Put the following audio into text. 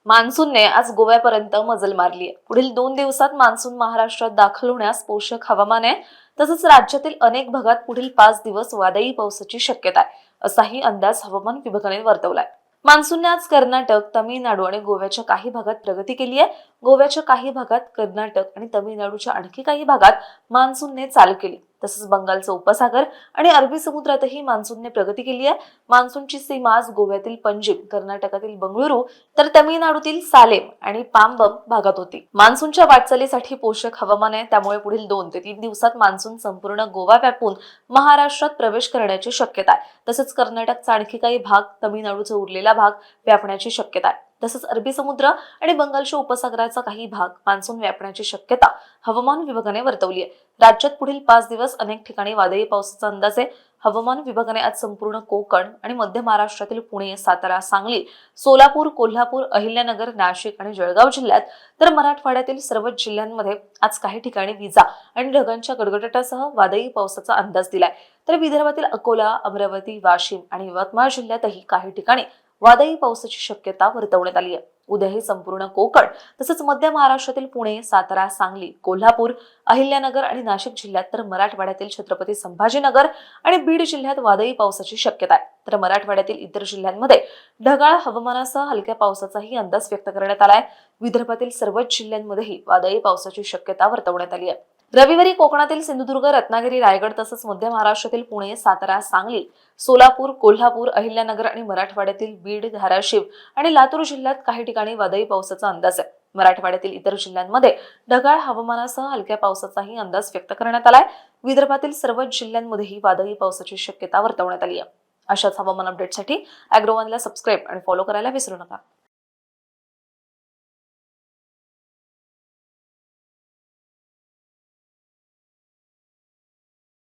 मान्सूनने आज गोव्यापर्यंत मजल मारली आहे। पुढील 2 दिवसात मान्सून महाराष्ट्रात दाखल होण्यास पोषक हवामान आहे। तसंच राज्यातील अनेक भागात पुढील 5 दिवस वादळी पावसाची शक्यता आहे, असाही अंदाज हवामान विभागाने वर्तवलाय। मान्सूनने आज कर्नाटक, तामिळनाडू आणि गोव्याच्या काही भागात प्रगती केली आहे। गोव्याच्या काही भागात, कर्नाटक आणि तामिळनाडूच्या आणखी काही भागात मान्सूनने चाल केली। तसंच बंगालचा उपसागर आणि अरबी समुद्रातही मान्सूनने प्रगती केली आहे। मान्सूनची सीमा आज गोव्यातील पणजिम, कर्नाटकातील बंगळुरू तर तामिळनाडूतील सालेम आणि पामबम भागात होती। मान्सूनच्या वाटचालीसाठी पोषक हवामान आहे, त्यामुळे पुढील 2 ते 3 दिवसात मान्सून संपूर्ण गोवा व्यापून महाराष्ट्रात प्रवेश करण्याची शक्यता आहे। तसंच कर्नाटकचा आणखी काही भाग, तामिळनाडूचा उरलेला भाग व्यापण्याची शक्यता आहे। तसंच अरबी समुद्र आणि बंगालच्या उपसागराचा काही भाग मान्सून व्यापण्याची शक्यता हवामान विभागाने वर्तवली आहे। राज्यात पुढील 5 दिवस अनेक ठिकाणी वादळी पावसाचा अंदाज आहे। हवामान विभागाने आज संपूर्ण कोकण आणि मध्य महाराष्ट्रातील पुणे, सातारा, सांगली, सोलापूर, कोल्हापूर, अहिल्यानगर, नाशिक आणि जळगाव जिल्ह्यात तर मराठवाड्यातील सर्वच जिल्ह्यांमध्ये आज काही ठिकाणी विजा आणि ढगांच्या गडगडाटासह वादळी पावसाचा अंदाज दिलाय। तर विदर्भातील अकोला, अमरावती, वाशिम आणि यवतमाळ जिल्ह्यातही काही ठिकाणी वादळी पावसाची शक्यता वर्तवण्यात आली आहे। उद्याही संपूर्ण कोकण तसंच मध्य महाराष्ट्रातील पुणे, सातारा, सांगली, कोल्हापूर, अहिल्यानगर आणि नाशिक जिल्ह्यात तर मराठवाड्यातील छत्रपती संभाजीनगर आणि बीड जिल्ह्यात वादळी पावसाची शक्यता आहे। तर मराठवाड्यातील इतर जिल्ह्यांमध्ये ढगाळ हवामानासह हलक्या पावसाचाही अंदाज व्यक्त करण्यात आलाय। विदर्भातील सर्वच जिल्ह्यांमध्येही वादळी पावसाची शक्यता वर्तवण्यात आली आहे। रविवारी कोकणातील सिंधुदुर्ग, रत्नागिरी, रायगड तसंच मध्य महाराष्ट्रातील पुणे, सातारा, सांगली, सोलापूर, कोल्हापूर, अहिल्यानगर आणि मराठवाड्यातील बीड, धाराशिव आणि लातूर जिल्ह्यात काही ठिकाणी वादळी पावसाचा अंदाज आहे। मराठवाड्यातील इतर जिल्ह्यांमध्ये ढगाळ हवामानासह हलक्या पावसाचाही अंदाज व्यक्त करण्यात आलाय। विदर्भातील सर्वच जिल्ह्यांमध्येही वादळी पावसाची शक्यता वर्तवण्यात आली आहे। अशाच हवामान अपडेटसाठी अॅग्रोवनला सबस्क्राईब आणि फॉलो करायला विसरू नका।